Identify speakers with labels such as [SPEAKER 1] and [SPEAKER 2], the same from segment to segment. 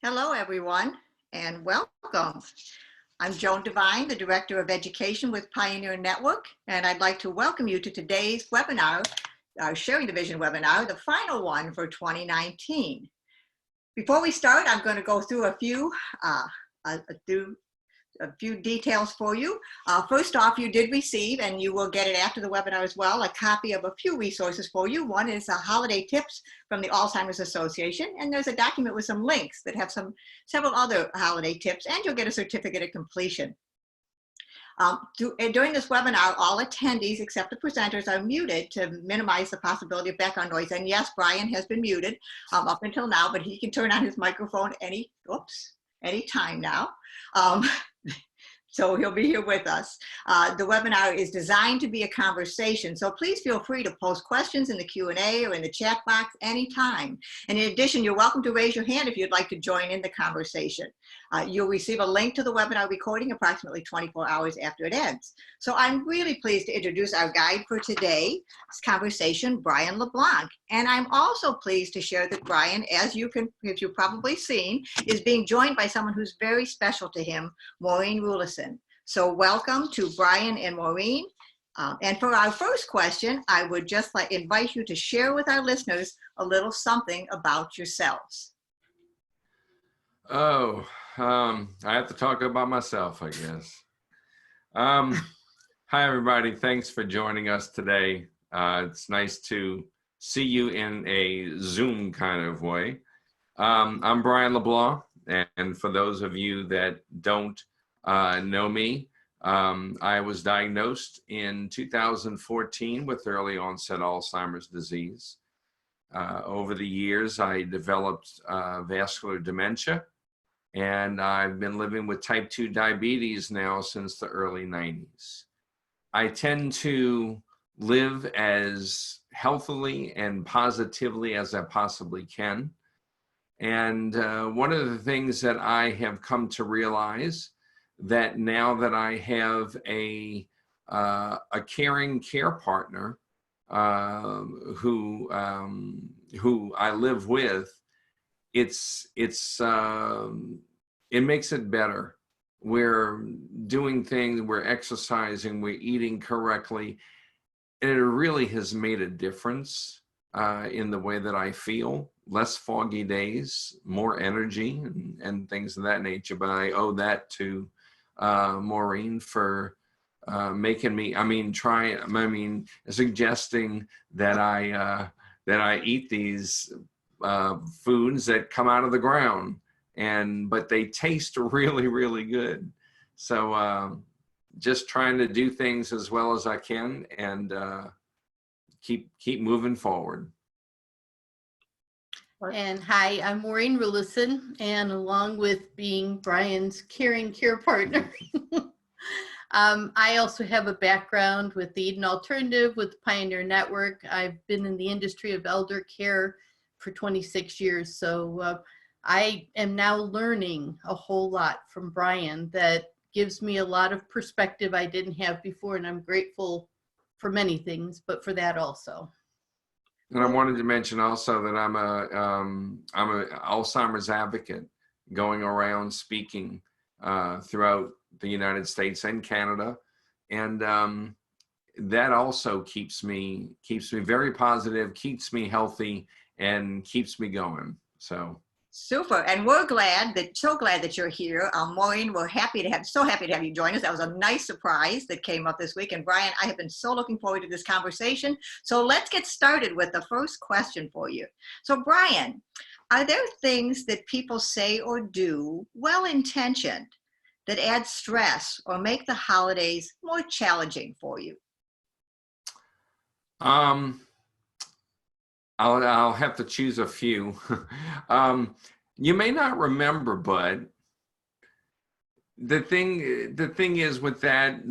[SPEAKER 1] Hello, everyone, and welcome. I'm Joan Devine, the Director of Education with Pioneer Network, and I'd like to welcome you to today's webinar, our Sharing the Vision webinar, the final one for 2019. Before we start, I'm going to go through a few details for you. First off, you did receive, and you will get it after the webinar as well, a copy of a few resources for you. One is holiday tips from the Alzheimer's Association, and there's a document with some links that have several other holiday tips, and you'll get a certificate of completion. During this webinar, all attendees except the presenters are muted to minimize the possibility of background noise. And yes, Brian has been muted up until now, but he can turn on his microphone any time now. So he'll be here with us. The webinar is designed to be a conversation, so please feel free to post questions in the Q&A or in the chat box anytime. And in addition, you're welcome to raise your hand if you'd like to join in the conversation. You'll receive a link to the webinar recording approximately 24 hours after it ends. So I'm really pleased to introduce our guide for today's conversation, Brian LeBlanc. And I'm also pleased to share that Brian, as you've probably seen, is being joined by someone who's very special to him, Maureen. So welcome to Brian and Maureen. And for our first question, I would just invite you to share with our listeners a little something about yourselves.
[SPEAKER 2] Oh, I have to talk about myself, I guess. Hi, everybody. Thanks for joining us today. It's nice to see you in a Zoom kind of way. I'm Brian LeBlanc, and for those of you that don't know me, I was diagnosed in 2014 with early onset Alzheimer's disease. Over the years, I developed vascular dementia, and I've been living with type 2 diabetes now since the early 90s. I tend to live as healthily and positively as I possibly can. And one of the things that I have come to realize that now that I have a caring care partner who I live with, it makes it better. We're doing things, we're exercising, we're eating correctly, and it really has made a difference in the way that I feel. Less foggy days, more energy, and things of that nature. But I owe that to Maureen for making me, suggesting that I eat these foods that come out of the ground, but they taste really, really good. So just trying to do things as well as I can and keep moving forward.
[SPEAKER 3] And hi, I'm Maureen, and along with being Brian's caring care partner, I also have a background with the Eden Alternative with the Pioneer Network. I've been in the industry of elder care for 26 years, so I am now learning a whole lot from Brian that gives me a lot of perspective I didn't have before, and I'm grateful for many things, but for that also.
[SPEAKER 2] And I wanted to mention also that I'm an Alzheimer's advocate, going around speaking throughout the United States and Canada, and that also keeps me very positive, keeps me healthy, and keeps me going. So.
[SPEAKER 1] Super, and we're so glad that you're here. Maureen, we're so happy to have you join us. That was a nice surprise that came up this week. And Brian, I have been so looking forward to this conversation. So let's get started with the first question for you. So Brian, are there things that people say or do, well-intentioned, that add stress or make the holidays more challenging for you?
[SPEAKER 2] I'll have to choose a few. You may not remember, but the thing is with that,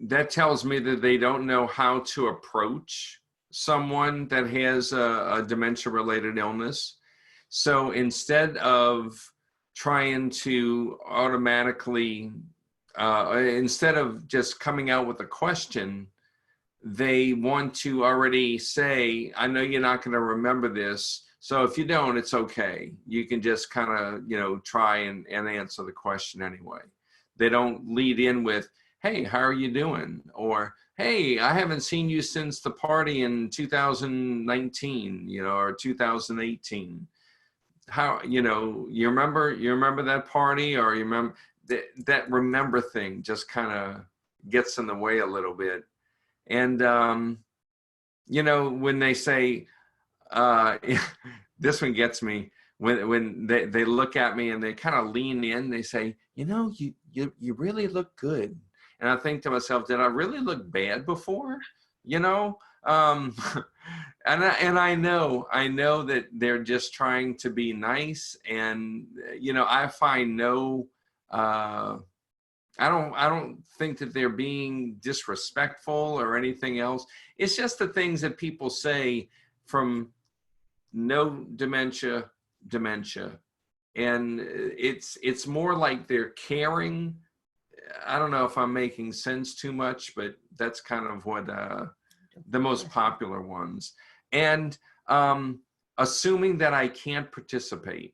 [SPEAKER 2] that tells me that they don't know how to approach someone that has a dementia-related illness. So instead of trying to automatically, instead of just coming out with a question, they want to already say, I know you're not going to remember this. So if you don't, it's okay. You can just kind of, you know, try and answer the question anyway. They don't lead in with, hey, how are you doing? Or, hey, I haven't seen you since the party in 2019, you know, or 2018. How, you know, you remember that party, or you remember that remember thing just kind of gets in the way a little bit. And, you know, when they say, this one gets me, when they look at me and they kind of lean in, they say, you know, you really look good. And I think to myself, did I really look bad before? You know, and I know that they're just trying to be nice. And, you know, I find no, I don't think that they're being disrespectful or anything else. It's just the things that people say from no dementia, and it's more like they're caring. I don't know if I'm making sense too much, but that's kind of what the most popular ones. And assuming that I can't participate,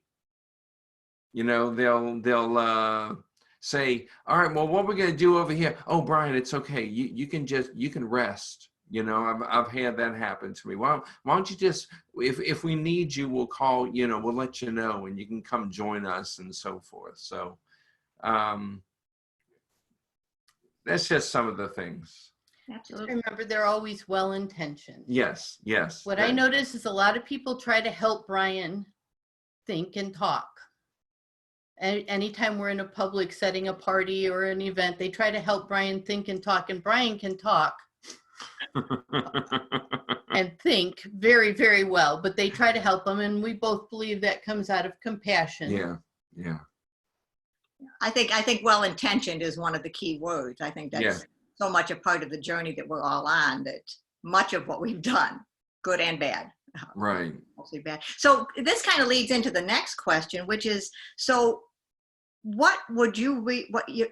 [SPEAKER 2] you know, they'll say, all right, well, what we're going to do over here? Oh, Brian, it's okay. You can rest. You know, I've had that happen to me. Why don't you just, if we need you, we'll call, you know, we'll let you know and you can come join us and so forth. So that's just some of the things.
[SPEAKER 1] Absolutely.
[SPEAKER 3] Remember, they're always well-intentioned.
[SPEAKER 2] Yes, yes.
[SPEAKER 3] What I notice is a lot of people try to help Brian think and talk. Anytime we're in a public setting, a party or an event, they try to help Brian think and talk, and Brian can talk and think very, very well, but they try to help him, and we both believe that comes out of compassion.
[SPEAKER 2] Yeah.
[SPEAKER 1] I think well-intentioned is one of the key words. I think that's so much a part of the journey that we're all on, that much of what we've done, good and bad.
[SPEAKER 2] Right.
[SPEAKER 1] Mostly bad. So this kind of leads into the next question, which is, so what would you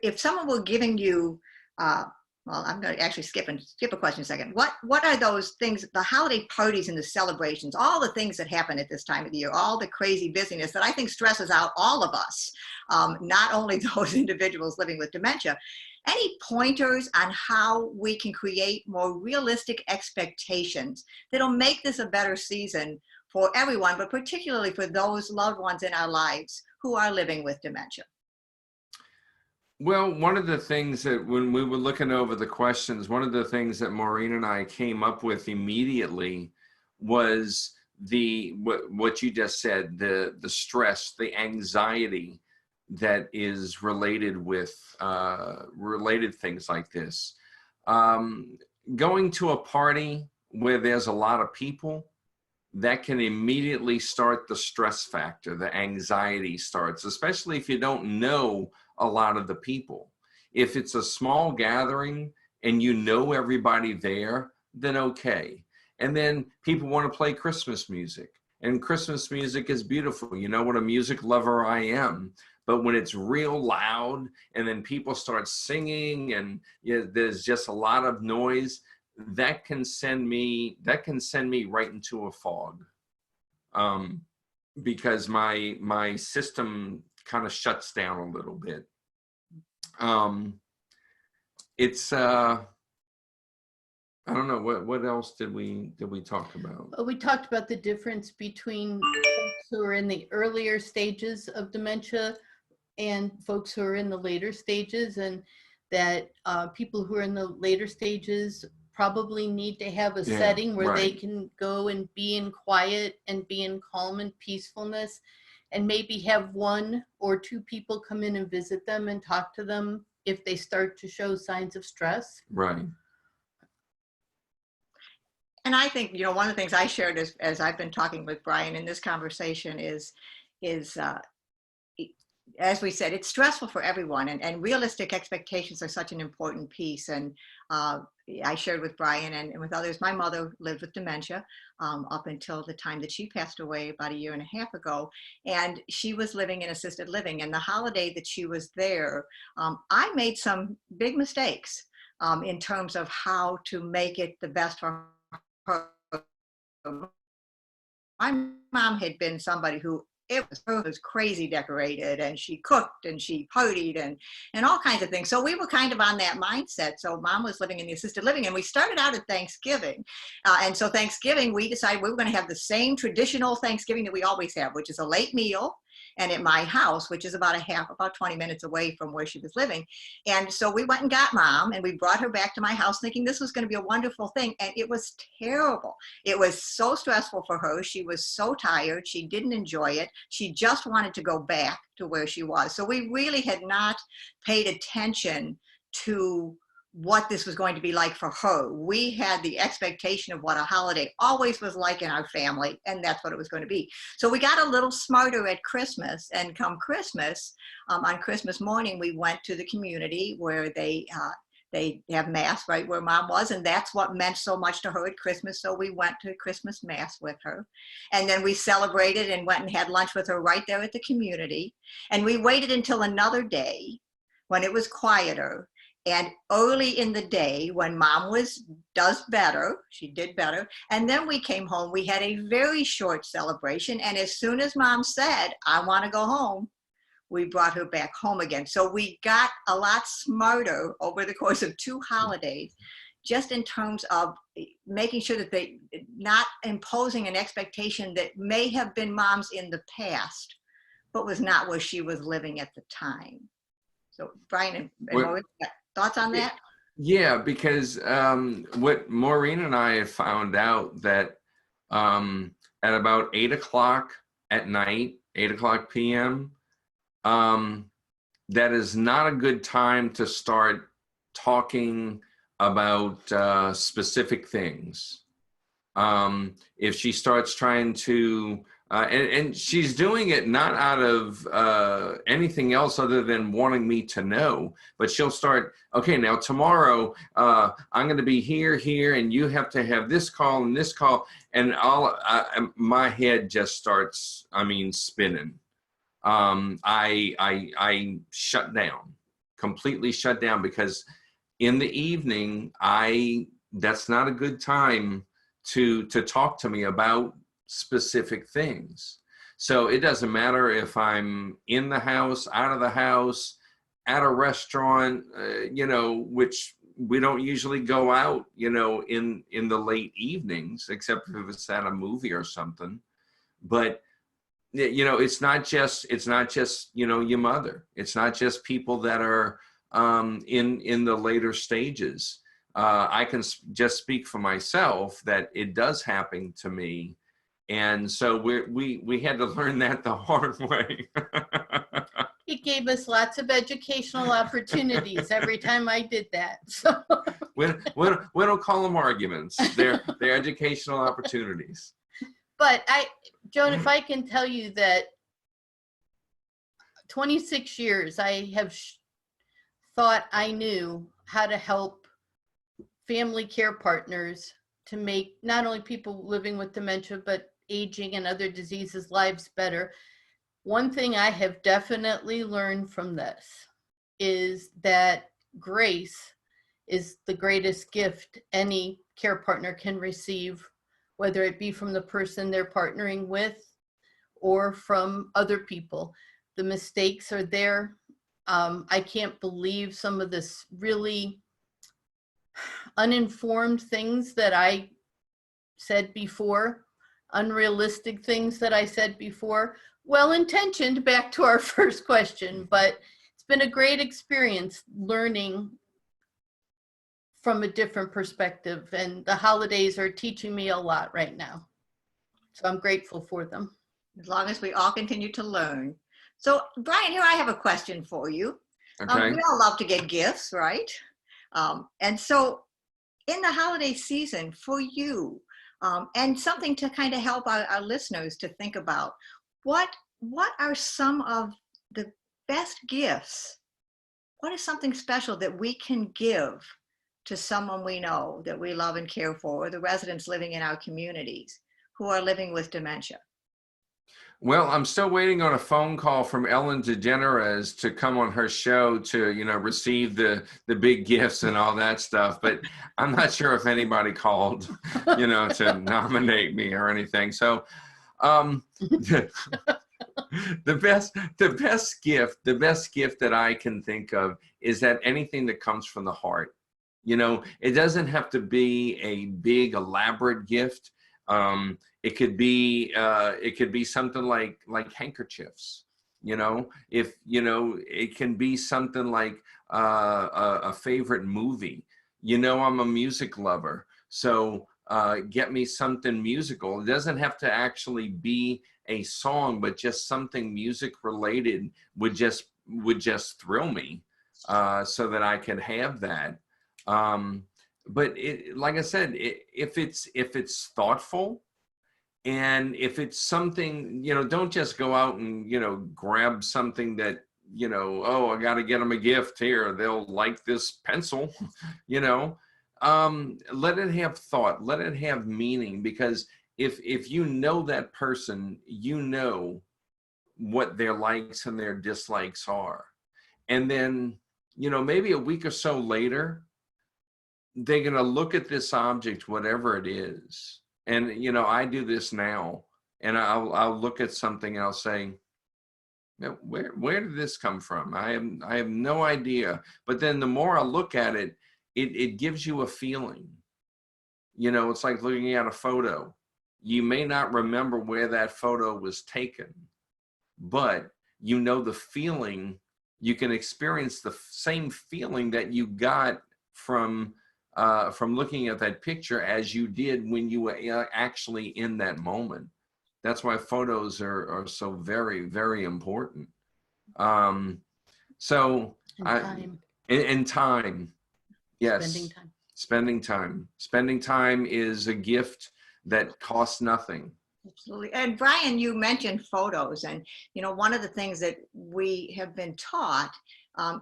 [SPEAKER 1] if someone were giving you, well, I'm going to actually skip a question a second. What are those things, the holiday parties and the celebrations, all the things that happen at this time of the year, all the crazy busyness that I think stresses out all of us, not only those individuals living with dementia. Any pointers on how we can create more realistic expectations that'll make this a better season for everyone, but particularly for those loved ones in our lives who are living with dementia?
[SPEAKER 2] Well, one of the things that when we were looking over the questions, one of the things that Maureen and I came up with immediately was what you just said, the stress, the anxiety that is related with related things like this. Going to a party where there's a lot of people, that can immediately start the stress factor, the anxiety starts, especially if you don't know a lot of the people. If it's a small gathering and you know everybody there, then okay. And then people want to play Christmas music, and Christmas music is beautiful. You know what a music lover I am. But when it's real loud and then people start singing and there's just a lot of noise, that can send me right into a fog, because my system kind of shuts down a little bit. It's I don't know, what else did we talk about?
[SPEAKER 3] Well, we talked about the difference between folks who are in the earlier stages of dementia and folks who are in the later stages, and that people who are in the later stages probably need to have a setting where they can go and be in quiet and be in calm and peacefulness, and maybe have one or two people come in and visit them and talk to them if they start to show signs of stress.
[SPEAKER 2] Right.
[SPEAKER 1] And I think, you know, one of the things I shared as I've been talking with Brian in this conversation is as we said, it's stressful for everyone, and realistic expectations are such an important piece. And I shared with Brian and with others, my mother lived with dementia up until the time that she passed away about 1.5 years ago. And she was living in assisted living. And the holiday that she was there, I made some big mistakes. in terms of how to make it the best for her. My mom had been somebody who it was crazy decorated, and she cooked and she partied and all kinds of things. So we were kind of on that mindset. So mom was living in the assisted living, and we started out at Thanksgiving. And so Thanksgiving, we decided we were going to have the same traditional Thanksgiving that we always have, which is a late meal. And at my house, which is about 20 minutes away from where she was living. And so we went and got mom, and we brought her back to my house thinking this was going to be a wonderful thing. And it was terrible. It was so stressful for her. She was so tired. She didn't enjoy it. She just wanted to go back to where she was. So we really had not paid attention to what this was going to be like for her. We had the expectation of what a holiday always was like in our family, and that's what it was going to be. So we got a little smarter at Christmas, and come Christmas, on Christmas morning, we went to the community where they have mass right where mom was, and that's what meant so much to her at Christmas. So we went to Christmas mass with her, and then we celebrated and went and had lunch with her right there at the community. And we waited until another day when it was quieter. And early in the day, when mom does better, she did better. And then we came home, we had a very short celebration. And as soon as mom said, I want to go home, we brought her back home again. So we got a lot smarter over the course of 2 holidays, just in terms of making sure that they not imposing an expectation that may have been mom's in the past, but was not where she was living at the time. So Brian and Maureen, thoughts on that?
[SPEAKER 2] Yeah, because what Maureen and I have found out that at about 8 o'clock at night, 8 o'clock p.m., that is not a good time to start talking about specific things. If she starts trying to, and she's doing it not out of anything else other than wanting me to know, but she'll start, okay, now tomorrow I'm going to be here, and you have to have this call and this call, and my head just starts, spinning. I shut down, completely shut down, because in the evening, that's not a good time to talk to me about specific things. So it doesn't matter if I'm in the house, out of the house, at a restaurant, which we don't usually go out, in the late evenings, except if it's at a movie or something. But it's not just your mother. It's not just people that are in the later stages. I can just speak for myself that it does happen to me, and so we had to learn that the hard way.
[SPEAKER 3] It gave us lots of educational opportunities every time I did that. So
[SPEAKER 2] we don't call them arguments. They're educational opportunities.
[SPEAKER 3] But Joan, if I can tell you that 26 years, I have thought I knew how to help family care partners to make not only people living with dementia, but aging and other diseases lives better. One thing I have definitely learned from this is that grace is the greatest gift any care partner can receive, whether it be from the person they're partnering with or from other people. The mistakes are there. I can't believe some of this really uninformed things that I said before, unrealistic things that I said before. Well-intentioned, back to our first question, but it's been a great experience learning from a different perspective, and the holidays are teaching me a lot right now. So I'm grateful for them.
[SPEAKER 1] As long as we all continue to learn. So Brian, here I have a question for you.
[SPEAKER 2] Okay.
[SPEAKER 1] We all love to get gifts, right? And so in the holiday season for you, and something to kind of help our listeners to think about, what are some of the best gifts? What is something special that we can give to someone we know that we love and care for, or the residents living in our communities who are living with dementia?
[SPEAKER 2] Well, I'm still waiting on a phone call from Ellen DeGeneres to come on her show to, receive the big gifts and all that stuff. But I'm not sure if anybody called, to nominate me or anything. So, the the best gift that I can think of is that anything that comes from the heart. It doesn't have to be a big elaborate gift. It could be something like handkerchiefs. If it can be something like a favorite movie. I'm a music lover, so get me something musical. It doesn't have to actually be a song, but just something music related would just thrill me, so that I could have that. But like I said, if it's thoughtful, and if it's something, don't just go out and grab something that oh, I got to get them a gift here, they'll like this pencil. Let it have thought, let it have meaning, because if that person, what their likes and their dislikes are. And then maybe a week or so later, they're going to look at this object, whatever it is. And, I do this now, and I'll look at something and I'll say, where did this come from? I have no idea. But then the more I look at it, it gives you a feeling. It's like looking at a photo. You may not remember where that photo was taken, but the feeling, you can experience the same feeling that you got from looking at that picture as you did when you were actually in that moment. That's why photos are so very, very important. So
[SPEAKER 3] Time.
[SPEAKER 2] And time. Yes.
[SPEAKER 3] Spending time.
[SPEAKER 2] Spending time is a gift that costs nothing.
[SPEAKER 1] Absolutely. And Brian, you mentioned photos, and one of the things that we have been taught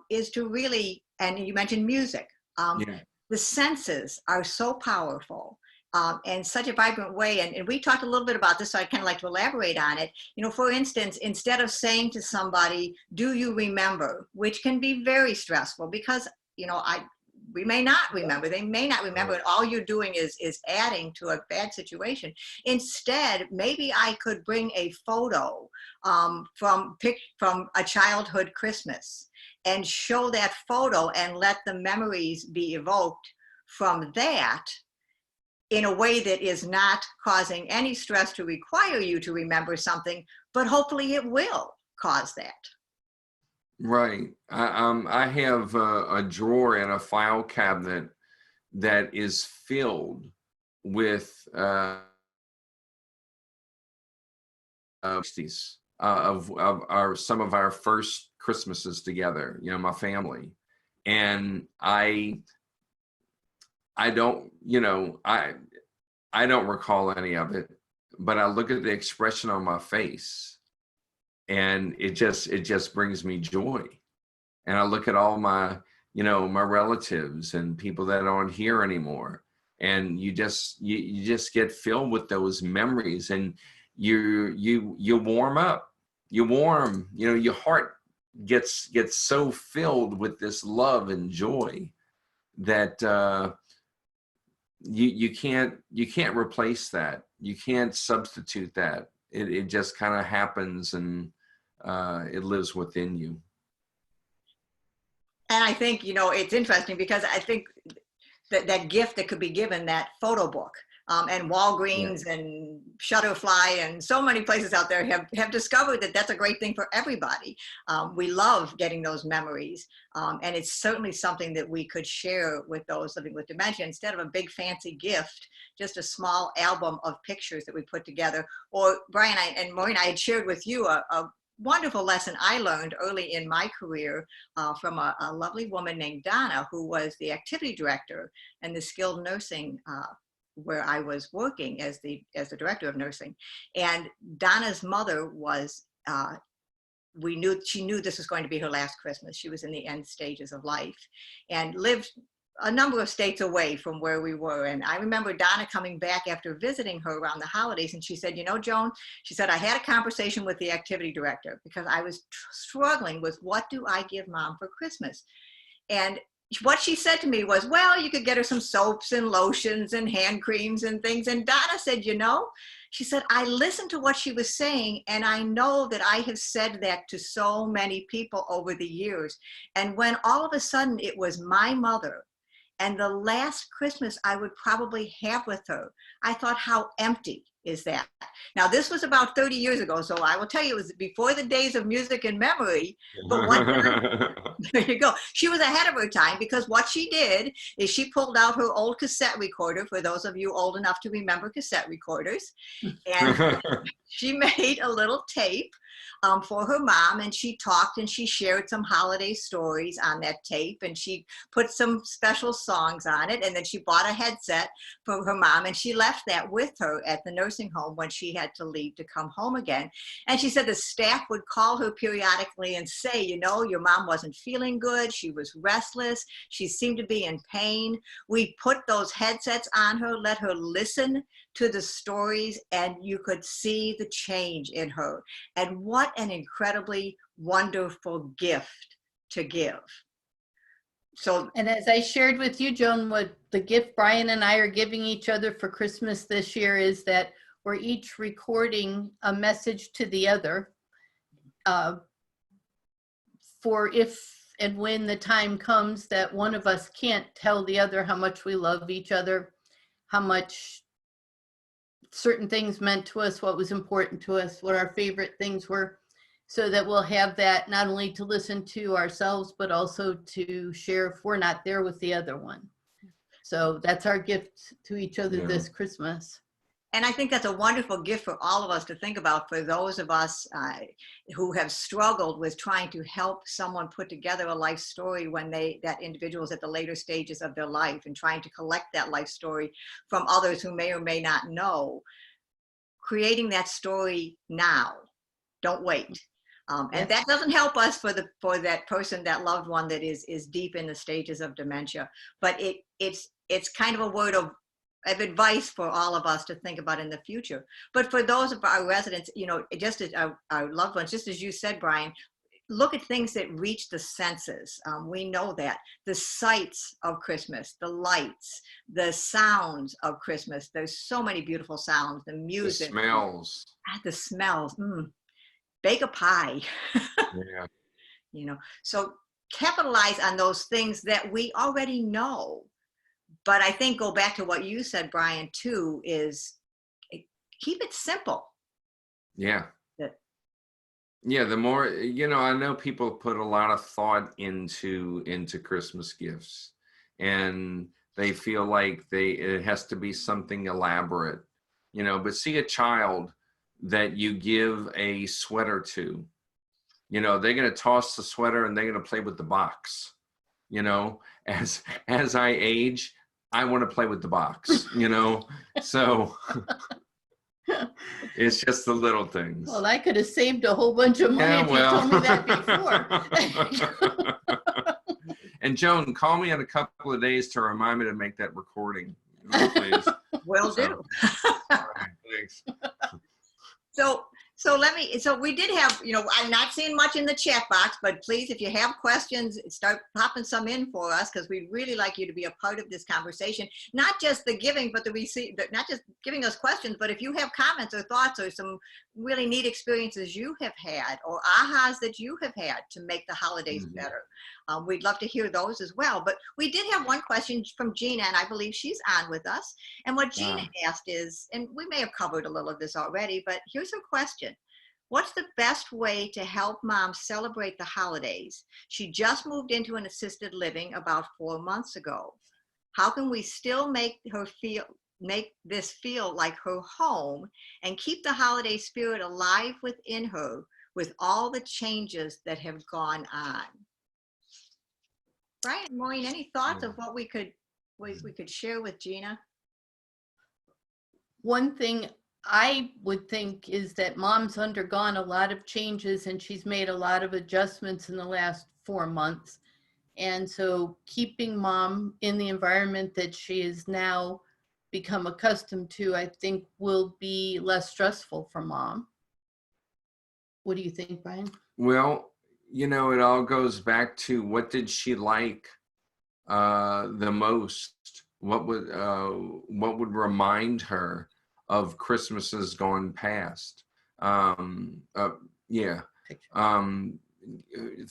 [SPEAKER 1] is to really, and you mentioned music.
[SPEAKER 2] Yeah.
[SPEAKER 1] The senses are so powerful in such a vibrant way. And we talked a little bit about this, so I'd kind of like to elaborate on it. For instance, instead of saying to somebody, do you remember, which can be very stressful because, we may not remember, they may not remember, and all you're doing is adding to a bad situation. Instead, maybe I could bring a photo from a childhood Christmas and show that photo and let the memories be evoked from that in a way that is not causing any stress to require you to remember something, but hopefully it will cause that.
[SPEAKER 2] Right. I have a drawer in a file cabinet that is filled with 60s of some of our first Christmases together, my family. And I don't recall any of it, but I look at the expression on my face, and it just brings me joy. And I look at all my my relatives and people that aren't here anymore, and you just get filled with those memories, and you warm up, your heart gets so filled with this love and joy that you can't replace that. You can't substitute that. It just kind of happens, and it lives within you.
[SPEAKER 1] And I think, it's interesting because I think that gift that could be given, that photo book, and Walgreens and Shutterfly and so many places out there have discovered that that's a great thing for everybody. We love getting those memories. And it's certainly something that we could share with those living with dementia instead of a big fancy gift, just a small album of pictures that we put together. Or Brian and Maureen, I had shared with you a wonderful lesson I learned early in my career from a lovely woman named Donna, who was the activity director in the skilled nursing where I was working as the director of nursing. And Donna's mother was, she knew this was going to be her last Christmas. She was in the end stages of life and lived a number of states away from where we were. And I remember Donna coming back after visiting her around the holidays, and she said, you know, Joan, she said, I had a conversation with the activity director because I was struggling with what do I give Mom for Christmas? And what she said to me was, well, you could get her some soaps and lotions and hand creams and things. And Donna said, you know, she said, I listened to what she was saying, and I know that I have said that to so many people over the years. And when all of a sudden it was my mother, and the last Christmas I would probably have with her, I thought, how empty is that? Now, this was about 30 years ago, so I will tell you, it was before the days of music and memory. But what there you go. She was ahead of her time, because what she did is she pulled out her old cassette recorder, for those of you old enough to remember cassette recorders, and she made a little tape for her mom, and she talked and she shared some holiday stories on that tape, and she put some special songs on it, and then she bought a headset for her mom, and she left that with her at the nursing home when she had to leave to come home again. And she said the staff would call her periodically and say, you know, your mom wasn't feeling good, she was restless, she seemed to be in pain. We put those headsets on her, let her listen to the stories, and you could see the change in her. And what an incredibly wonderful gift to give. So,
[SPEAKER 3] and as I shared with you, Joan, what the gift Brian and I are giving each other for Christmas this year is that we're each recording a message to the other for if and when the time comes that one of us can't tell the other how much we love each other, how much certain things meant to us, what was important to us, what our favorite things were, so that we'll have that not only to listen to ourselves, but also to share if we're not there with the other one. So that's our gift to each other this Christmas.
[SPEAKER 1] And I think that's a wonderful gift for all of us to think about, for those of us who have struggled with trying to help someone put together a life story when that individual is at the later stages of their life, and trying to collect that life story from others who may or may not know. Creating that story now, don't wait. And that doesn't help us for that person, that loved one that is deep in the stages of dementia. But it's kind of a word of advice for all of us to think about in the future. But for those of our residents, you know, just as our loved ones, just as you said, Brian, look at things that reach the senses. We know that the sights of Christmas, the lights, the sounds of Christmas. There's so many beautiful sounds, the music, the smells. Bake a pie.
[SPEAKER 2] Yeah.
[SPEAKER 1] You know, so capitalize on those things that we already know. But I think go back to what you said, Brian, too, is keep it simple.
[SPEAKER 2] Yeah. Yeah, the more, you know, I know people put a lot of thought into Christmas gifts, and they feel like it has to be something elaborate, you know, but see a child that you give a sweater to, you know, they're going to toss the sweater and they're going to play with the box. You know, as I age, I want to play with the box, you know, so it's just the little things.
[SPEAKER 3] Well, I could have saved a whole bunch of money if you told me that before.
[SPEAKER 2] And Joan, call me in a couple of days to remind me to make that recording, please.
[SPEAKER 1] Will do.
[SPEAKER 2] All right, thanks.
[SPEAKER 1] So we did have, you know, I'm not seeing much in the chat box, but please, if you have questions, start popping some in for us, because we'd really like you to be a part of this conversation. Not just the giving, but not just giving us questions, but if you have comments or thoughts or some really neat experiences you have had, or ahas that you have had to make the holidays better, we'd love to hear those as well. But we did have one question from Gina, and I believe she's on with us. And what Gina asked is, and we may have covered a little of this already, but here's her question. What's the best way to help Mom celebrate the holidays? She just moved into an assisted living about 4 months ago. How can we still make this feel like her home and keep the holiday spirit alive within her with all the changes that have gone on? Brian, Maureen, any thoughts of what we could share with Gina?
[SPEAKER 3] One thing I would think is that Mom's undergone a lot of changes, and she's made a lot of adjustments in the last 4 months. And so keeping mom in the environment that she is now become accustomed to, I think will be less stressful for mom. What do you think, Brian?
[SPEAKER 2] Well, it all goes back to what did she like the most? What would remind her of Christmases gone past? Yeah.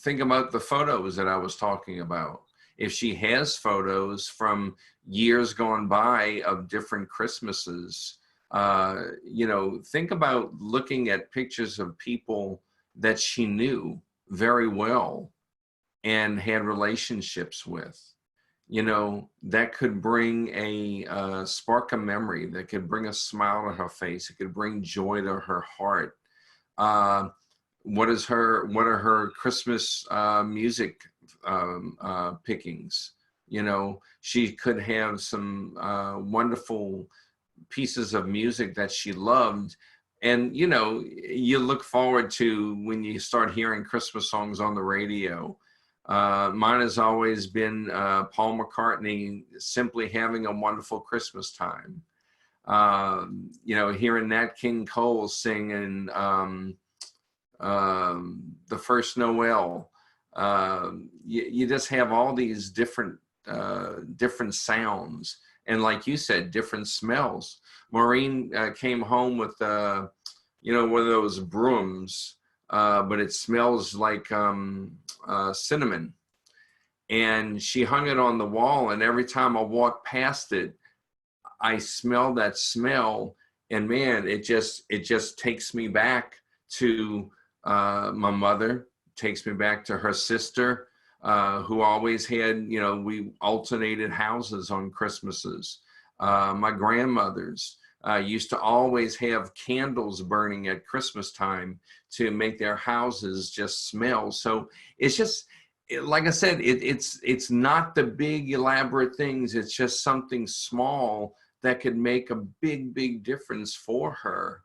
[SPEAKER 2] Think about the photos that I was talking about. If she has photos from years gone by of different Christmases, think about looking at pictures of people that she knew very well and had relationships with. That could bring a spark of memory, that could bring a smile to her face, it could bring joy to her heart. What are her Christmas music pickings? She could have some wonderful pieces of music that she loved. And, you look forward to when you start hearing Christmas songs on the radio. Mine has always been Paul McCartney, Simply Having a Wonderful Christmas Time. Hearing Nat King Cole singing The First Noel. You just have all these different sounds. And like you said, different smells. Maureen came home with, one of those brooms, but it smells like cinnamon. And she hung it on the wall, and every time I walk past it, I smell that smell, and man, it just takes me back to my mother, takes me back to her sister, who always had, we alternated houses on Christmases. My grandmothers used to always have candles burning at Christmas time to make their houses just smell. So it's just, like I said, it's not the big elaborate things. It's just something small that could make a big difference for her.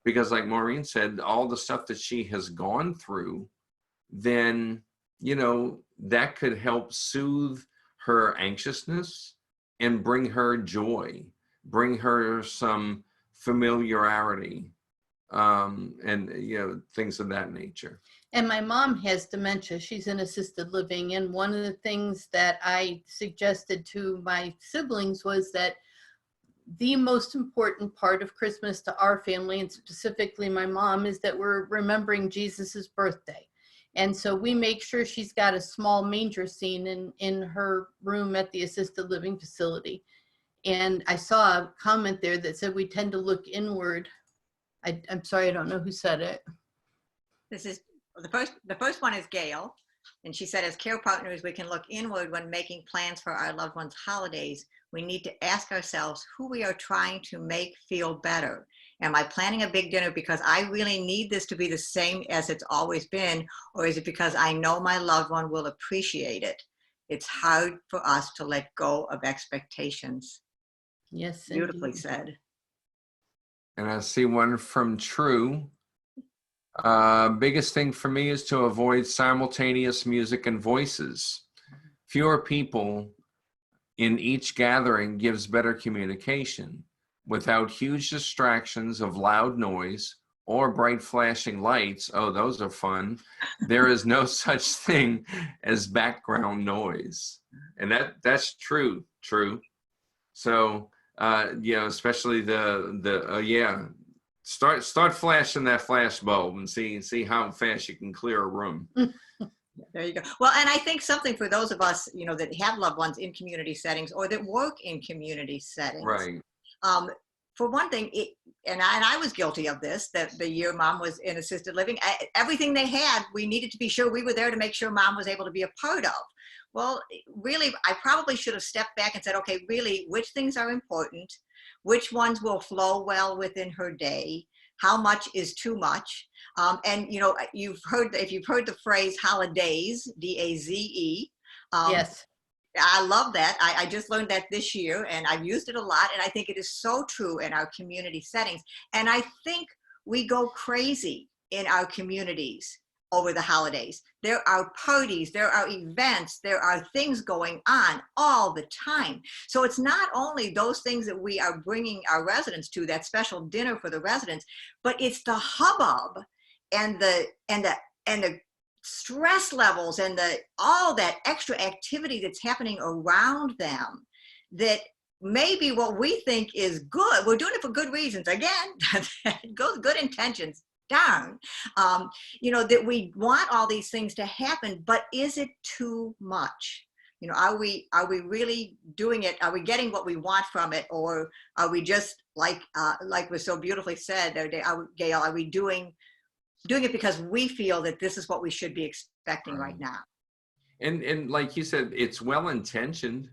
[SPEAKER 2] Because like Maureen said, all the stuff that she has gone through, then, that could help soothe her anxiousness and bring her joy, bring her some familiarity, and, things of that nature.
[SPEAKER 3] And my mom has dementia. She's in assisted living. And one of the things that I suggested to my siblings was that the most important part of Christmas to our family, and specifically my mom, is that we're remembering Jesus's birthday. And so we make sure she's got a small manger scene in her room at the assisted living facility. And I saw a comment there that said we tend to look inward. I'm sorry, I don't know who said it.
[SPEAKER 1] This is the first one is Gail. And she said, as care partners, we can look inward when making plans for our loved ones' holidays. We need to ask ourselves who we are trying to make feel better. Am I planning a big dinner because I really need this to be the same as it's always been? Or is it because I know my loved one will appreciate it? It's hard for us to let go of expectations.
[SPEAKER 3] Yes,
[SPEAKER 1] Beautifully
[SPEAKER 3] indeed.
[SPEAKER 1] said.
[SPEAKER 2] And I see one from True. Biggest thing for me is to avoid simultaneous music and voices. Fewer people in each gathering gives better communication. Without huge distractions of loud noise or bright flashing lights, oh, those are fun, there is no such thing as background noise. And that's true. So, especially start flashing that flash bulb and see how fast you can clear a room.
[SPEAKER 1] There you go. Well, and I think something for those of us, that have loved ones in community settings or that work in community settings.
[SPEAKER 2] Right.
[SPEAKER 1] For one thing, and I was guilty of this, that the year mom was in assisted living, everything they had, we needed to be sure we were there to make sure mom was able to be a part of. Well, really, I probably should have stepped back and said, okay, really, which things are important? Which ones will flow well within her day? How much is too much? And if you've heard the phrase holidays, D-A-Z-E.
[SPEAKER 3] Yes.
[SPEAKER 1] I love that. I just learned that this year and I've used it a lot. And I think it is so true in our community settings. And I think we go crazy in our communities over the holidays. There are parties, there are events, there are things going on all the time. So it's not only those things that we are bringing our residents to, that special dinner for the residents, but it's the hubbub and the stress levels and all that extra activity that's happening around them that maybe what we think is good, we're doing it for good reasons. Again, good intentions. Darn, that we want all these things to happen, but is it too much? Are we really doing it? Are we getting what we want from it, or are we just like was so beautifully said there, Gail? Are we doing it because we feel that this is what we should be expecting right now? And
[SPEAKER 2] like you said, it's well intentioned.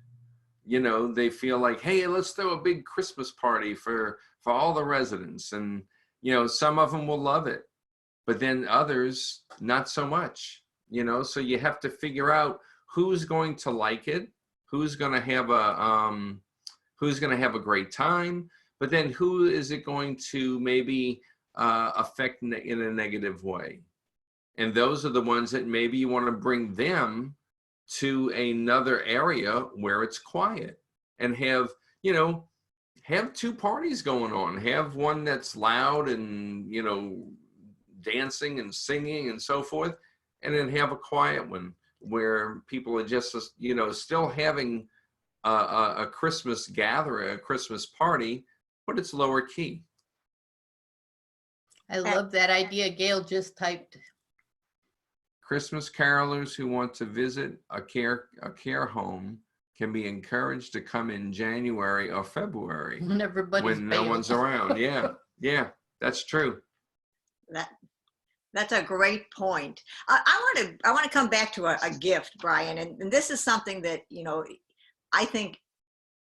[SPEAKER 2] They feel like, hey, let's throw a big Christmas party for all the residents, and some of them will love it, but then others not so much, so you have to figure out who's going to like it, who's going to have a great time, but then who is it going to maybe affect in a negative way. And those are the ones that maybe you want to bring them to another area where it's quiet and have 2 parties going on. Have one that's loud and, dancing and singing and so forth, and then have a quiet one where people are just, still having a Christmas gathering, a Christmas party, but it's lower key.
[SPEAKER 3] I love that idea. Gail just typed.
[SPEAKER 2] Christmas carolers who want to visit a care home can be encouraged to come in January or February when no one's around. Yeah, that's true.
[SPEAKER 1] That's a great point. I want to come back to a gift, Brian, and this is something that I think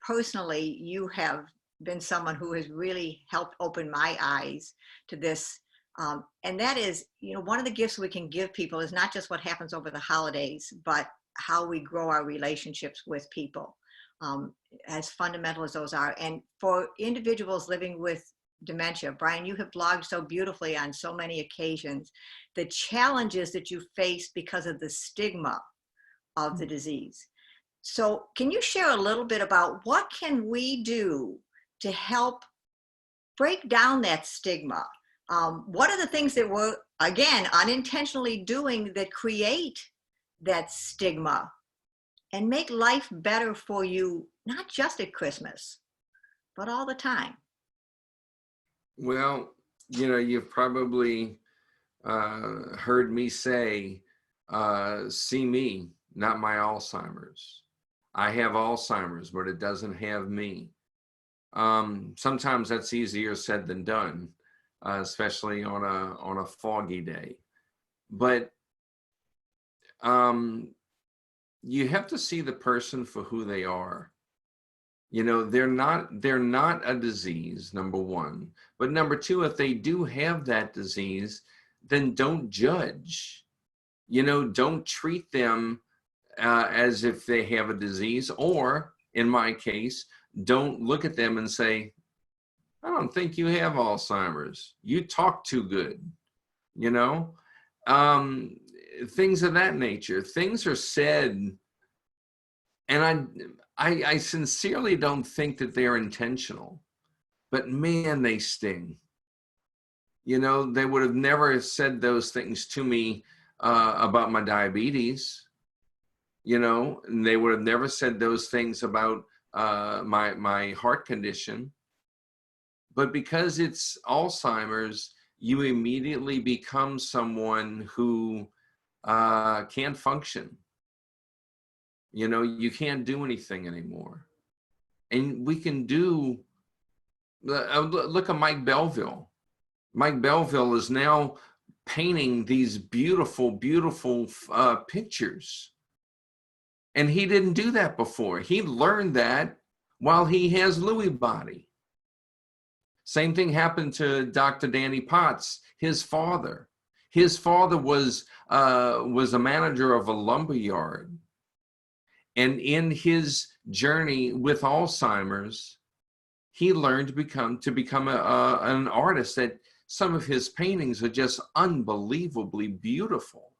[SPEAKER 1] personally you have been someone who has really helped open my eyes to this. And that is, one of the gifts we can give people is not just what happens over the holidays, but how we grow our relationships with people, as fundamental as those are. And for individuals living with dementia, Brian, you have blogged so beautifully on so many occasions, the challenges that you face because of the stigma of the disease. So can you share a little bit about what can we do to help break down that stigma? What are the things that we're, again, unintentionally doing that create that stigma and make life better for you, not just at Christmas, but all the time?
[SPEAKER 2] Well, you've probably heard me say, see me, not my Alzheimer's. I have Alzheimer's, but it doesn't have me. Sometimes that's easier said than done, especially on a foggy day. But you have to see the person for who they are. They're not a disease, number one. But number two, if they do have that disease, then don't judge. Don't treat them as if they have a disease, or in my case, don't look at them and say, I don't think you have Alzheimer's. You talk too good. Things of that nature. Things are said, and I sincerely don't think that they're intentional, but man, they sting. They would have never said those things to me about my diabetes. And they would have never said those things about my heart condition. But because it's Alzheimer's, you immediately become someone who can't function. You can't do anything anymore. And we can do, look at Mike Belleville. Mike Belleville is now painting these beautiful, beautiful pictures. And he didn't do that before. He learned that while he has Lewy body. Same thing happened to Dr. Danny Potts, his father. His father was a manager of a lumber yard. And in his journey with Alzheimer's, he learned to become an artist that some of his paintings are just unbelievably beautiful.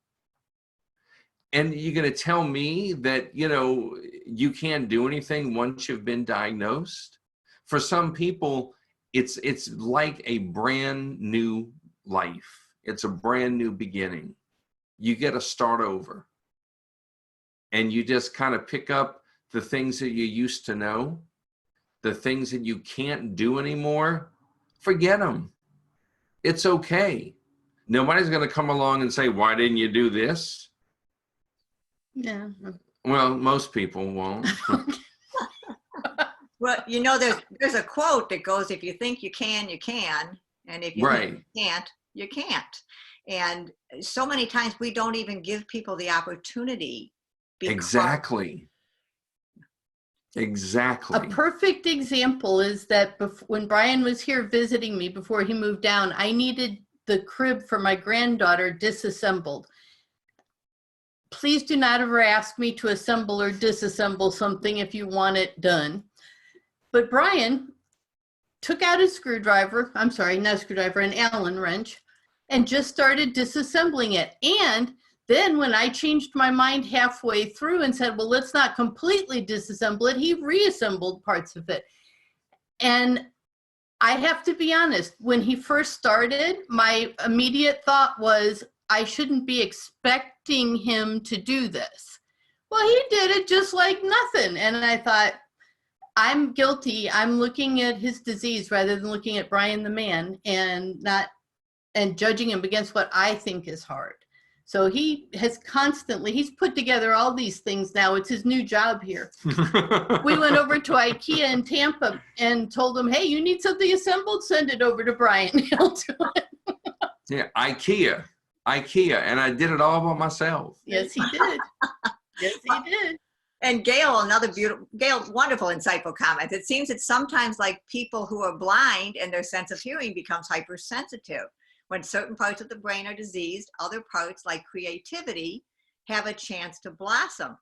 [SPEAKER 2] And you're going to tell me that, you know, you can't do anything once you've been diagnosed? For some people, it's like a brand new life. It's a brand new beginning. You get to start over. And you just kind of pick up the things that you used to know, the things that you can't do anymore, forget them. It's okay. Nobody's going to come along and say, why didn't you do this?
[SPEAKER 3] Yeah.
[SPEAKER 2] Well, most people won't.
[SPEAKER 1] Well, you know, there's a quote that goes, if you think you can, you can. And if you think you can't, you can't. And so many times we don't even give people the opportunity.
[SPEAKER 2] Exactly. Exactly.
[SPEAKER 3] A perfect example is that when Brian was here visiting me before he moved down, I needed the crib for my granddaughter disassembled. Please do not ever ask me to assemble or disassemble something if you want it done. But Brian took out a screwdriver, I'm sorry, not a screwdriver, an Allen wrench, and just started disassembling it. And then when I changed my mind halfway through and said, well, let's not completely disassemble it, he reassembled parts of it. And I have to be honest, when he first started, my immediate thought was, I shouldn't be expecting him to do this. Well, he did it just like nothing. And I thought, I'm guilty. I'm looking at his disease rather than looking at Brian the man and judging him against what I think is hard. So he has constantly, he's put together all these things now. It's his new job here. We went over to IKEA in Tampa and told him, hey, you need something assembled? Send it over to Brian. He'll do it.
[SPEAKER 2] Yeah, IKEA. And I did it all by myself.
[SPEAKER 3] Yes, he did. Yes, he did.
[SPEAKER 1] And Gail, wonderful, insightful comment. It seems that sometimes like people who are blind and their sense of hearing becomes hypersensitive. When certain parts of the brain are diseased, other parts like creativity have a chance to blossom.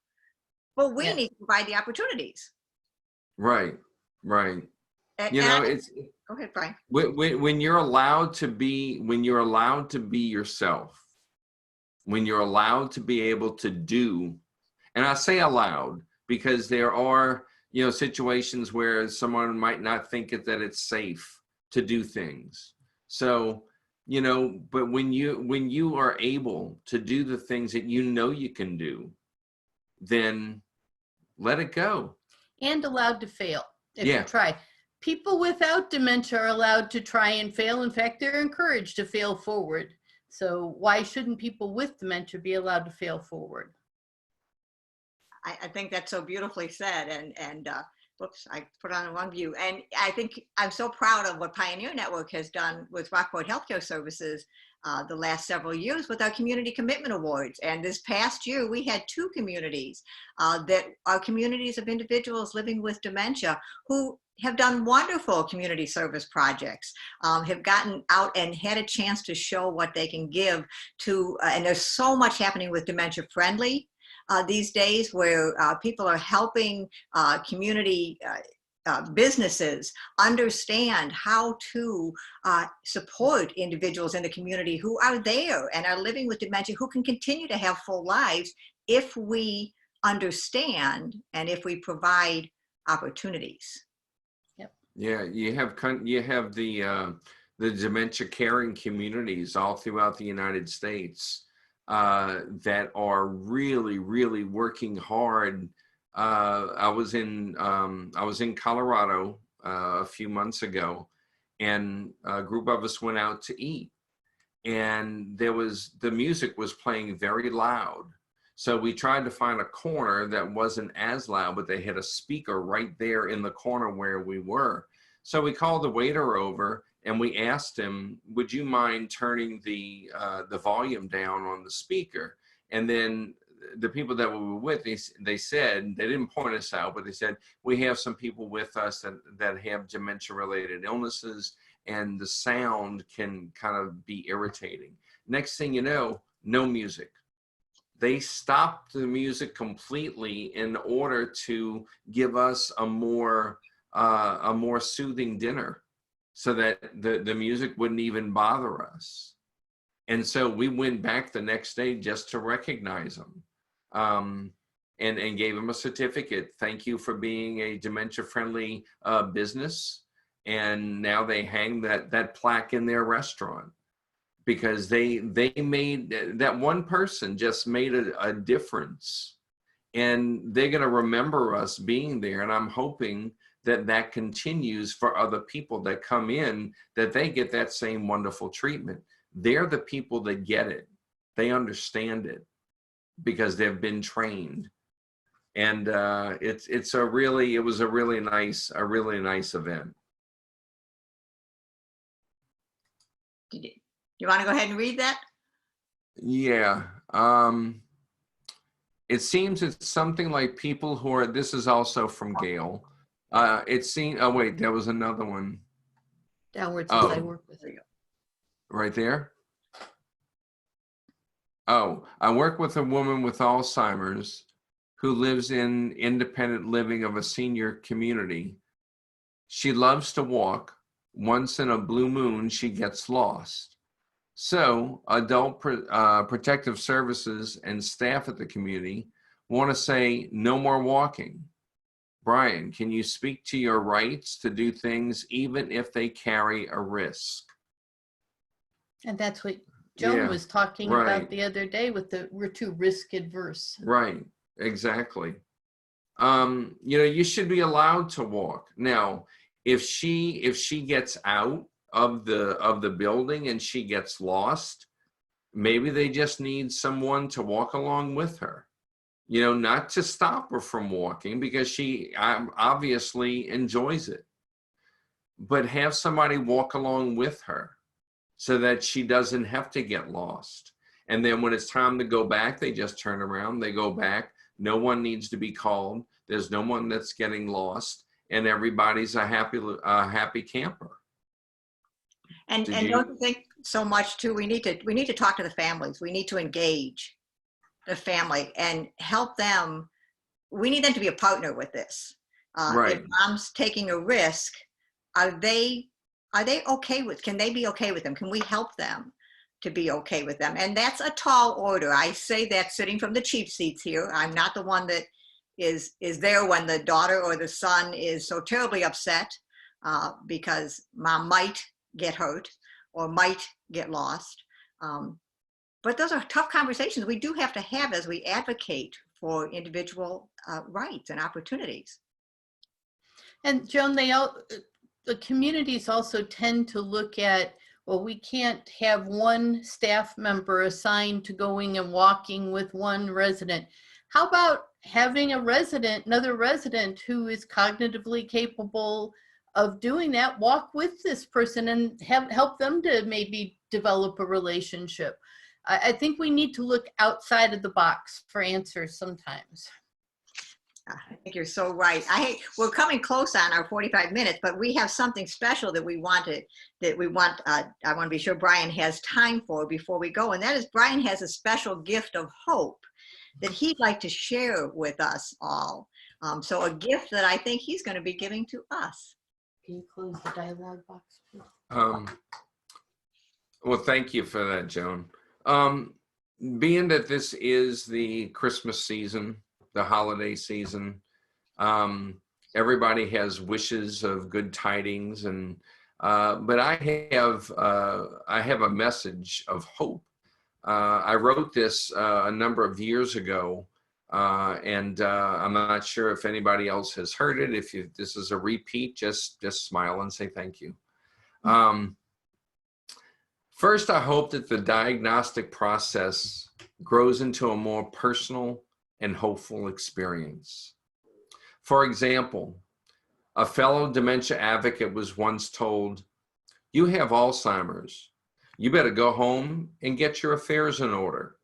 [SPEAKER 1] But we need to provide the opportunities.
[SPEAKER 2] Right.
[SPEAKER 1] And,
[SPEAKER 2] you know, it's,
[SPEAKER 1] go ahead, Brian.
[SPEAKER 2] When you're allowed to be yourself, when you're allowed to be able to do, and I say allowed because there are, you know, situations where someone might not think that it's safe to do things. So, you know, but when you are able to do the things that you know you can do, then let it go.
[SPEAKER 3] And allowed to fail if you try. People without dementia are allowed to try and fail. In fact, they're encouraged to fail forward. So why shouldn't people with dementia be allowed to fail forward?
[SPEAKER 1] I think that's so beautifully said. And whoops, I put on the wrong view. And I think I'm so proud of what Pioneer Network has done with Rockport Healthcare Services the last several years with our Community Commitment Awards. And this past year, we had 2 communities that are communities of individuals living with dementia who have done wonderful community service projects, have gotten out and had a chance to show what they can give to, and there's so much happening with Dementia Friendly these days where people are helping community businesses understand how to support individuals in the community who are there and are living with dementia, who can continue to have full lives if we understand and if we provide opportunities.
[SPEAKER 3] Yep.
[SPEAKER 2] Yeah, you have the dementia caring communities all throughout the United States that are really, really working hard. I was in Colorado a few months ago, and a group of us went out to eat, and the music was playing very loud. So we tried to find a corner that wasn't as loud, but they had a speaker right there in the corner where we were. So we called the waiter over and we asked him, would you mind turning the volume down on the speaker? And then the people that we were with, they said, they didn't point us out, but they said, we have some people with us that have dementia related illnesses and the sound can kind of be irritating. Next thing you know, no music. They stopped the music completely in order to give us a more soothing dinner. so that the music wouldn't even bother us. And so we went back the next day just to recognize them, and gave them a certificate. Thank you for being a dementia-friendly business. And now they hang that plaque in their restaurant, because they made, that one person just made a difference. And they're going to remember us being there. And I'm hoping that that continues for other people that come in, that they get that same wonderful treatment. They're the people that get it. They understand it because they've been trained. And it was a really nice event.
[SPEAKER 1] You want to go ahead and read that?
[SPEAKER 2] Yeah. It seems it's something like people who are, this is also from Gail. It seems, oh wait, there was another one.
[SPEAKER 3] Downwards as I work with you.
[SPEAKER 2] Right there? Oh, I work with a woman with Alzheimer's who lives in independent living of a senior community. She loves to walk. Once in a blue moon, she gets lost. So adult protective services and staff at the community want to say no more walking. Brian, can you speak to your rights to do things even if they carry a risk? And
[SPEAKER 3] that's what Joan was talking about the other day with we're too risk adverse.
[SPEAKER 2] Right, exactly. You should be allowed to walk. Now, if she gets out of the building and she gets lost, maybe they just need someone to walk along with her. Not to stop her from walking, because she obviously enjoys it, but have somebody walk along with her so that she doesn't have to get lost. And then when it's time to go back, they just turn around, they go back. No one needs to be called. There's no one that's getting lost, and everybody's a happy camper.
[SPEAKER 1] And don't you think so much too? We need to talk to the families. We need to engage the family and help them. We need them to be a partner with this.
[SPEAKER 2] Right.
[SPEAKER 1] If mom's taking a risk, are they okay with? Can they be okay with them? Can we help them to be okay with them? And that's a tall order. I say that sitting from the cheap seats here. I'm not the one that is there when the daughter or the son is so terribly upset because mom might get hurt or might get lost. But those are tough conversations we do have to have as we advocate for individual rights and opportunities.
[SPEAKER 3] And Joan, the communities also tend to look at, well, we can't have one staff member assigned to going and walking with one resident. How about having another resident who is cognitively capable of doing that, walk with this person and help them to maybe develop a relationship? I think we need to look outside of the box for answers sometimes.
[SPEAKER 1] I think you're so right. We're coming close on our 45 minutes, but we have something special that I want to be sure Brian has time for before we go. And that is, Brian has a special gift of hope that he'd like to share with us all. So a gift that I think he's going to be giving to us.
[SPEAKER 3] Can you close the dialogue box, please?
[SPEAKER 2] Well, thank you for that, Joan. Being that this is the Christmas season, the holiday season, everybody has wishes of good tidings, and but I have a message of hope. I wrote this a number of years ago, and I'm not sure if anybody else has heard it. If this is a repeat, just smile and say thank you. First, I hope that the diagnostic process grows into a more personal and hopeful experience. For example, a fellow dementia advocate was once told, "You have Alzheimer's. You better go home and get your affairs in order."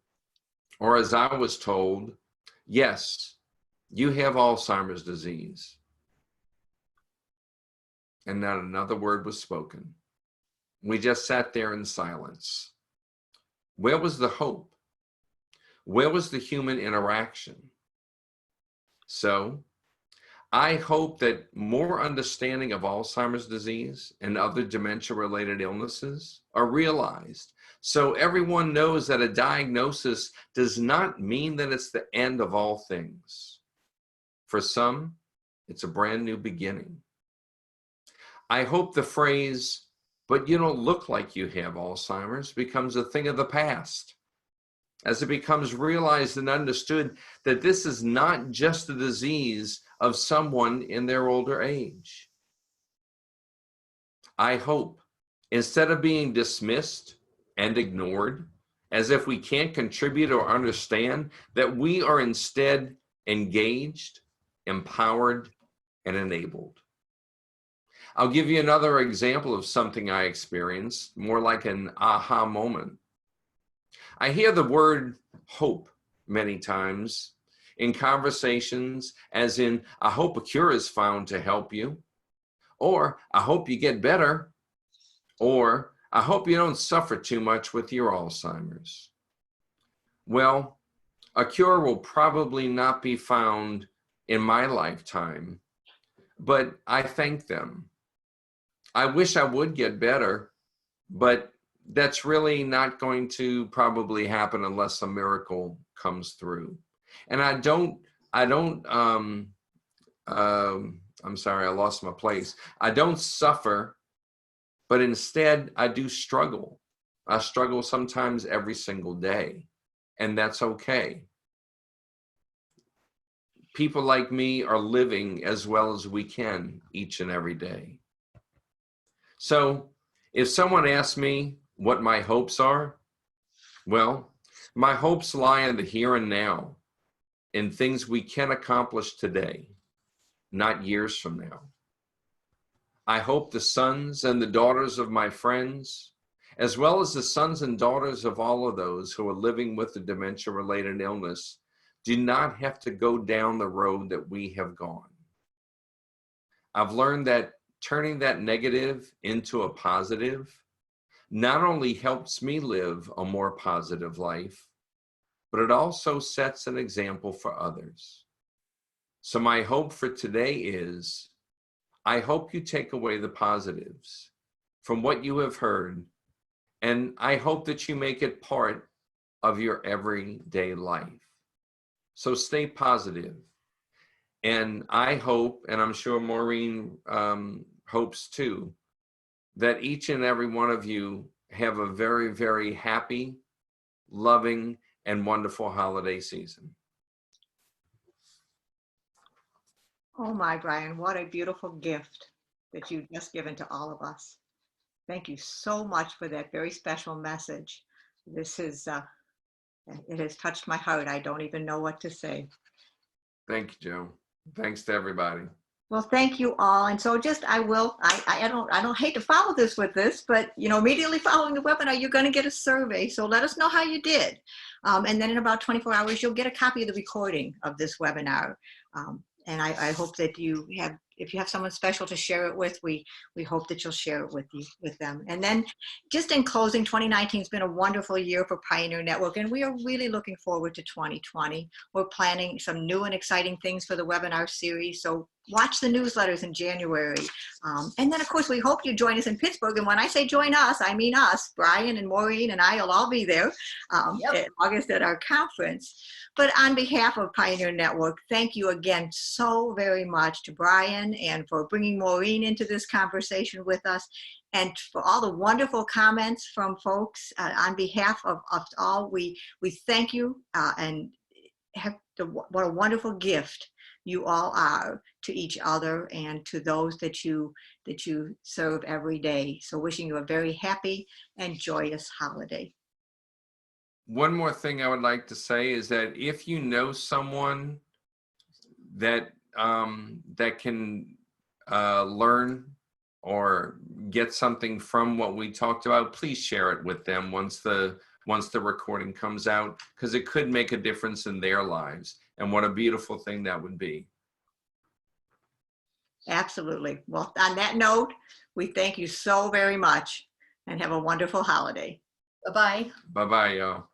[SPEAKER 2] Or as I was told, "Yes, you have Alzheimer's disease." And not another word was spoken. We just sat there in silence. Where was the hope? Where was the human interaction? So I hope that more understanding of Alzheimer's disease and other dementia-related illnesses are realized, so everyone knows that a diagnosis does not mean that it's the end of all things. For some, it's a brand new beginning. I hope the phrase, "but you don't look like you have Alzheimer's," becomes a thing of the past, as it becomes realized and understood that this is not just a disease of someone in their older age. I hope, instead of being dismissed and ignored, as if we can't contribute or understand, that we are instead engaged, empowered, and enabled. I'll give you another example of something I experienced, more like an aha moment. I hear the word hope many times in conversations, as in, "I hope a cure is found to help you," or "I hope you get better," or "I hope you don't suffer too much with your Alzheimer's." Well, a cure will probably not be found in my lifetime, but I thank them. I wish I would get better, but that's really not going to probably happen unless a miracle comes through. And I'm sorry, I lost my place. I don't suffer, but instead I do struggle. I struggle sometimes every single day, and that's okay. People like me are living as well as we can each and every day. So if someone asks me what my hopes are, well, my hopes lie in the here and now, in things we can accomplish today, not years from now. I hope the sons and the daughters of my friends, as well as the sons and daughters of all of those who are living with a dementia-related illness, do not have to go down the road that we have gone. I've learned that turning that negative into a positive not only helps me live a more positive life, but it also sets an example for others. So my hope for today is, I hope you take away the positives from what you have heard, and I hope that you make it part of your everyday life. So stay positive. And I hope, and I'm sure Maureen hopes too, that each and every one of you have a very, very happy, loving, and wonderful holiday season.
[SPEAKER 1] Oh my, Brian, what a beautiful gift that you've just given to all of us. Thank you so much for that very special message. This is, it has touched my heart. I don't even know what to say.
[SPEAKER 2] Thank you, Joe. Thanks to everybody.
[SPEAKER 1] Well, thank you all. And so just, I don't hate to follow this with this, but immediately following the webinar, you're going to get a survey. So let us know how you did. And then in about 24 hours, you'll get a copy of the recording of this webinar. And I hope that if you have someone special to share it with, we hope that you'll share it with them. And then just in closing, 2019 has been a wonderful year for Pioneer Network, and we are really looking forward to 2020. We're planning some new and exciting things for the webinar series, so watch the newsletters in January. And then, of course, we hope you join us in Pittsburgh. And when I say join us, I mean us. Brian and Maureen and I will all be there in August at our conference. But on behalf of Pioneer Network, thank you again so very much to Brian and for bringing Maureen into this conversation with us, and for all the wonderful comments from folks. On behalf of all, we thank you and what a wonderful gift you all are to each other and to those that you serve every day. So wishing you a very happy and joyous holiday.
[SPEAKER 2] One more thing I would like to say is that if you know someone that that can learn or get something from what we talked about, please share it with them once the recording comes out, because it could make a difference in their lives. And what a beautiful thing that would be.
[SPEAKER 1] Absolutely. Well, on that note, we thank you so very much and have a wonderful holiday.
[SPEAKER 3] Bye-bye.
[SPEAKER 2] Bye-bye, y'all.